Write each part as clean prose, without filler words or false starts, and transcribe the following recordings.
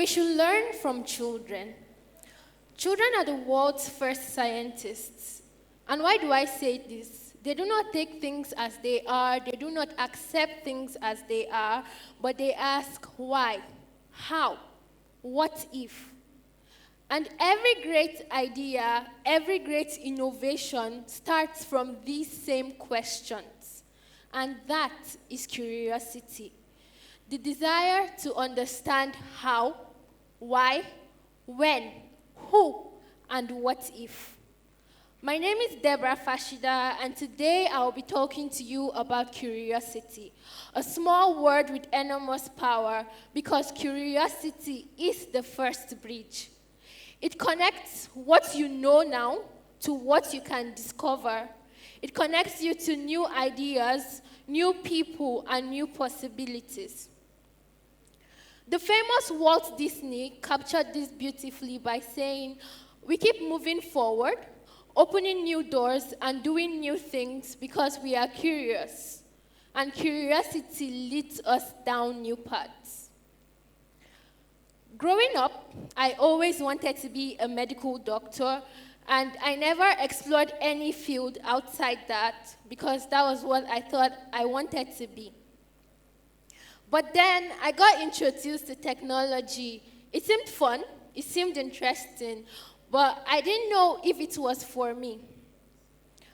we should learn from children. Children are the world's first scientists. And why do I say this? They do not take things as they are, they do not accept things as they are, but they ask why, how, what if? And every great idea, every great innovation starts from these same questions. And that is curiosity. The desire to understand how, why, when, who, and what if. My name is Deborah Fashida, and today I'll be talking to you about curiosity, a small word with enormous power, because curiosity is the first bridge. It connects what you know now to what you can discover. It connects you to new ideas, new people, and new possibilities. The famous Walt Disney captured this beautifully by saying, "We keep moving forward, opening new doors and doing new things because we are curious. And curiosity leads us down new paths." Growing up, I always wanted to be a medical doctor, and I never explored any field outside that because that was what I thought I wanted to be. But then I got introduced to technology. It seemed fun, it seemed interesting, but I didn't know if it was for me.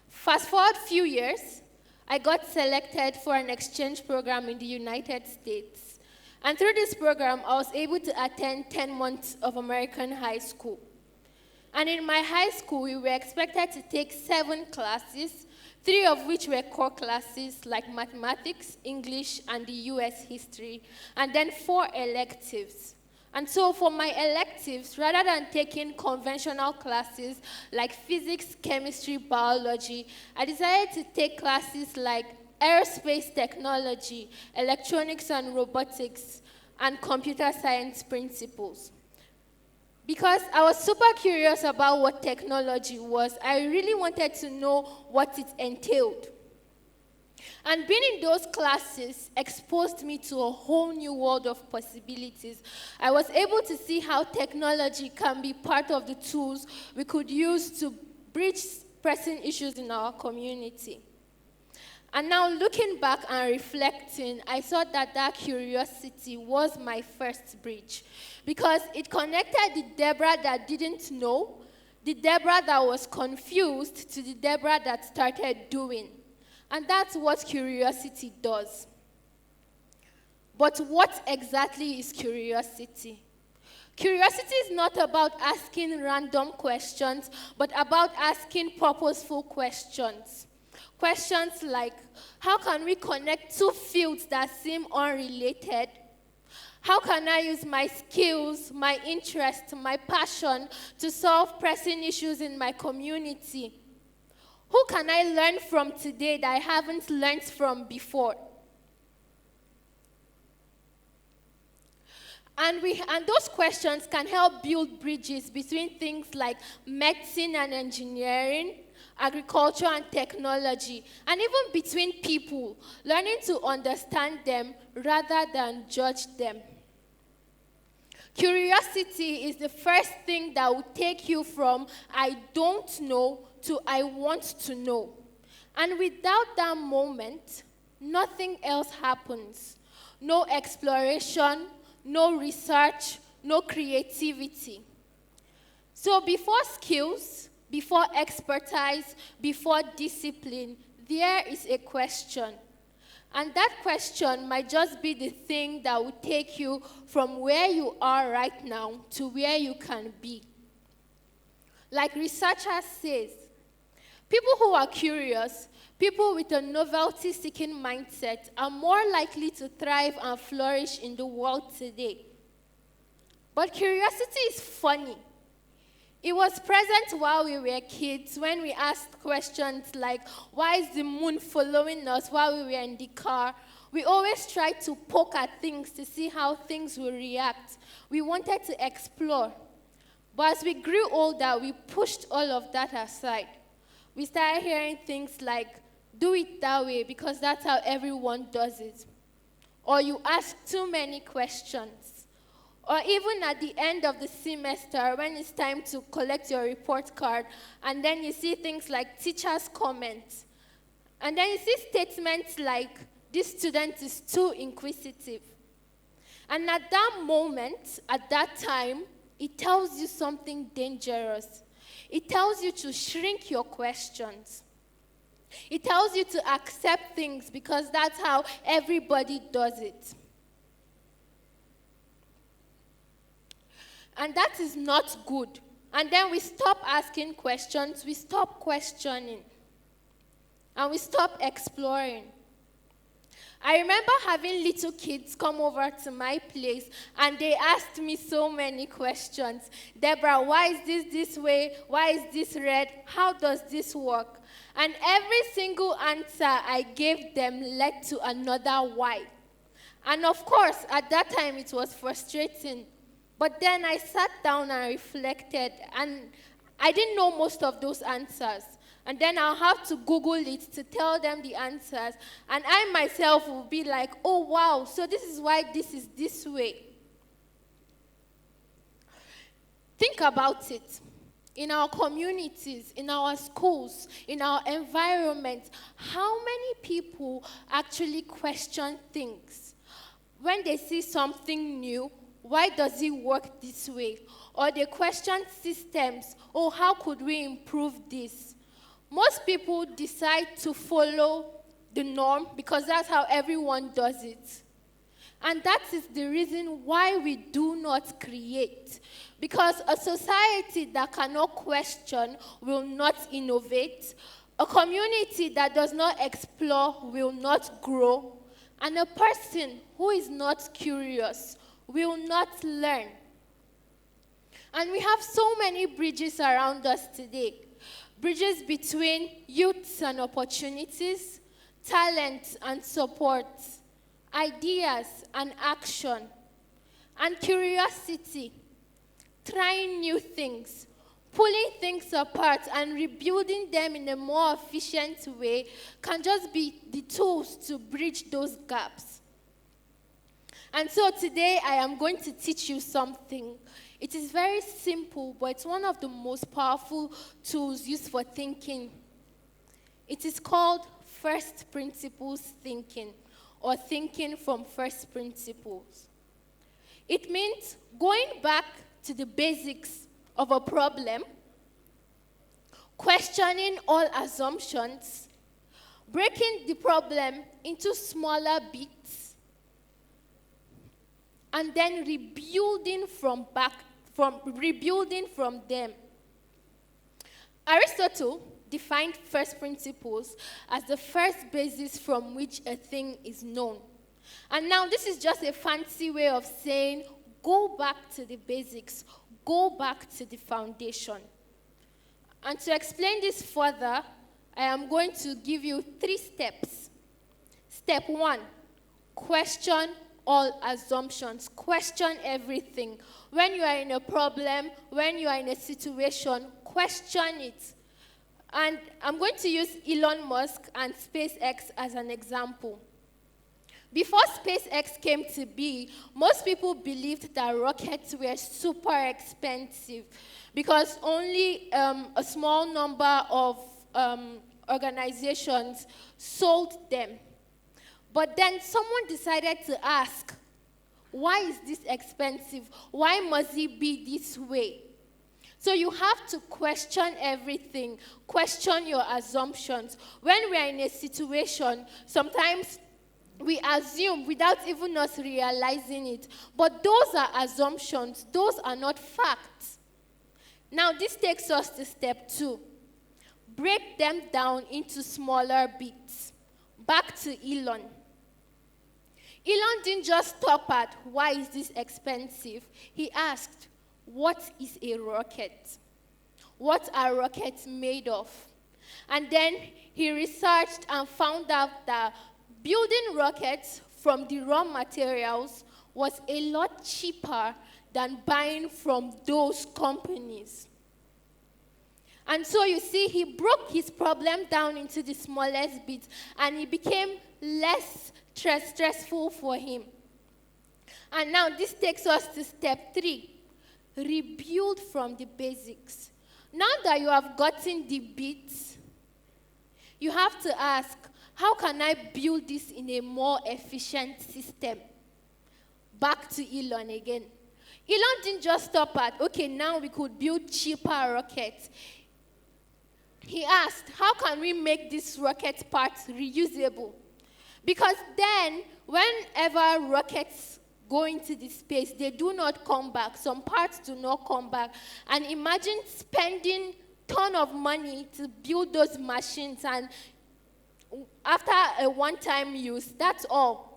Fast forward a few years, I got selected for an exchange program in the United States. And through this program, I was able to attend 10 months of American high school. And in my high school, we were expected to take 7 classes, 3 of which were core classes like mathematics, English, and the US history, and then 4 electives. And so for my electives, rather than taking conventional classes like physics, chemistry, biology, I decided to take classes like aerospace technology, electronics and robotics, and computer science principles. Because I was super curious about what technology was, I really wanted to know what it entailed. And being in those classes exposed me to a whole new world of possibilities. I was able to see how technology can be part of the tools we could use to bridge pressing issues in our community. And now looking back and reflecting, I saw that curiosity was my first bridge, because it connected the Deborah that didn't know, the Deborah that was confused, to the Deborah that started doing. And that's what curiosity does. But what exactly is curiosity? Curiosity is not about asking random questions, but about asking purposeful questions. Questions like, how can we connect 2 fields that seem unrelated? How can I use my skills, my interest, my passion to solve pressing issues in my community? Who can I learn from today that I haven't learned from before? And those questions can help build bridges between things like medicine and engineering, agriculture and technology, and even between people, learning to understand them rather than judge them. Curiosity is the first thing that will take you from I don't know to I want to know. And without that moment, nothing else happens. No exploration, no research, no creativity. So before skills, before expertise, before discipline, there is a question. And that question might just be the thing that will take you from where you are right now to where you can be. Like researchers say, people who are curious, people with a novelty-seeking mindset are more likely to thrive and flourish in the world today. But curiosity is funny. It was present while we were kids when we asked questions like, why is the moon following us while we were in the car? We always tried to poke at things to see how things will react. We wanted to explore. But as we grew older, we pushed all of that aside. We started hearing things like, do it that way because that's how everyone does it. Or you ask too many questions. Or even at the end of the semester, when it's time to collect your report card, and then you see things like teachers' comments. And then you see statements like, this student is too inquisitive. And at that moment, at that time, it tells you something dangerous. It tells you to shrink your questions. It tells you to accept things because that's how everybody does it. And that is not good. And then we stop asking questions, we stop questioning, and we stop exploring. I remember having little kids come over to my place, and they asked me so many questions. Deborah, why is this way? Why is this red? How does this work? And every single answer I gave them led to another why. And of course, at that time, it was frustrating. But then I sat down and reflected, and I didn't know most of those answers. And then I'll have to Google it to tell them the answers. And I myself will be like, oh, wow, so this is why this is this way. Think about it. In our communities, in our schools, in our environment, how many people actually question things? When they see something new, why does it work this way? Or they question systems, oh, how could we improve this? Most people decide to follow the norm because that's how everyone does it. And that is the reason why we do not create. Because a society that cannot question will not innovate. A community that does not explore will not grow. And a person who is not curious will not learn. And we have so many bridges around us today. Bridges between youths and opportunities, talent and support, ideas and action, and curiosity, trying new things, pulling things apart and rebuilding them in a more efficient way can just be the tools to bridge those gaps. And so today I am going to teach you something. It is very simple, but it's one of the most powerful tools used for thinking. It is called first principles thinking, or thinking from first principles. It means going back to the basics of a problem, questioning all assumptions, breaking the problem into smaller bits, and then rebuilding from them. Aristotle defined first principles as the first basis from which a thing is known. And now this is just a fancy way of saying, go back to the basics, go back to the foundation. And to explain this further, I am going to give you 3 steps. Step 1, question all assumptions. Question everything. When you are in a problem, when you are in a situation, question it. And I'm going to use Elon Musk and SpaceX as an example. Before SpaceX came to be, most people believed that rockets were super expensive because only a small number of organizations sold them. But then someone decided to ask, why is this expensive? Why must it be this way? So you have to question everything, question your assumptions. When we are in a situation, sometimes we assume without even us realizing it. But those are assumptions. Those are not facts. Now this takes us to step 2. Break them down into smaller bits. Back to Elon. Elon didn't just stop at, why is this expensive? He asked, what is a rocket? What are rockets made of? And then he researched and found out that building rockets from the raw materials was a lot cheaper than buying from those companies. And so you see, he broke his problem down into the smallest bits, and it became less stressful for him. And now this takes us to step 3. Rebuild from the basics. Now that you have gotten the bits, you have to ask, how can I build this in a more efficient system? Back to Elon again. Elon didn't just stop at, okay, now we could build cheaper rockets. He asked, how can we make these rocket parts reusable? Because then, whenever rockets go into the space, they do not come back. Some parts do not come back. And imagine spending a ton of money to build those machines, and after a one-time use, that's all.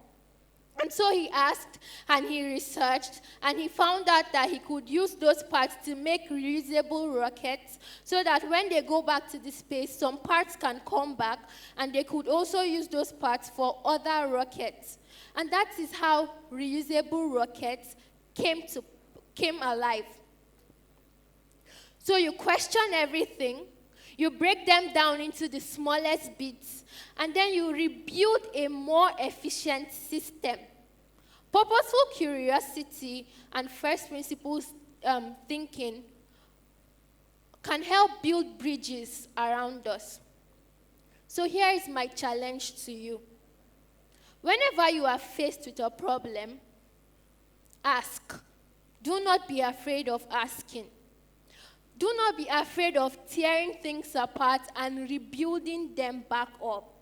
And so he asked, and he researched, and he found out that he could use those parts to make reusable rockets, so that when they go back to the space, some parts can come back, and they could also use those parts for other rockets. And that is how reusable rockets came alive. So you question everything, you break them down into the smallest bits, and then you rebuild a more efficient system. Purposeful curiosity and first principles thinking can help build bridges around us. So here is my challenge to you. Whenever you are faced with a problem, ask. Do not be afraid of asking. Do not be afraid of tearing things apart and rebuilding them back up.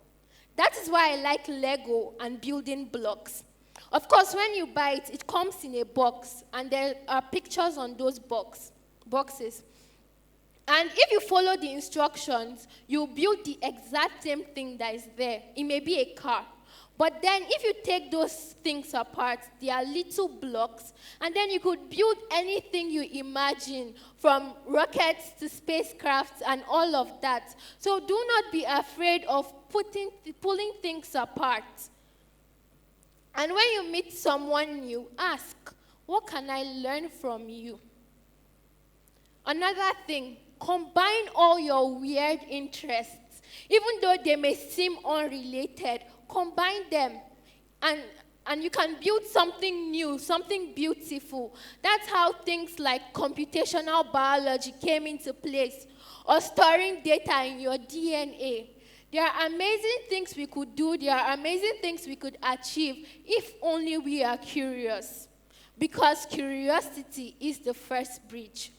That is why I like Lego and building blocks. Of course, when you buy it, it comes in a box, and there are pictures on those boxes. And if you follow the instructions, you build the exact same thing that is there. It may be a car. But then if you take those things apart, they are little blocks, and then you could build anything you imagine, from rockets to spacecrafts and all of that. So do not be afraid of pulling things apart. And when you meet someone new, ask, what can I learn from you? Another thing, combine all your weird interests. Even though they may seem unrelated, combine them, and you can build something new, something beautiful. That's how things like computational biology came into place, or storing data in your DNA. There are amazing things we could do, there are amazing things we could achieve if only we are curious. Because curiosity is the first bridge.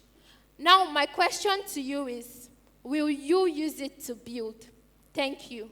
Now, my question to you is, will you use it to build? Thank you.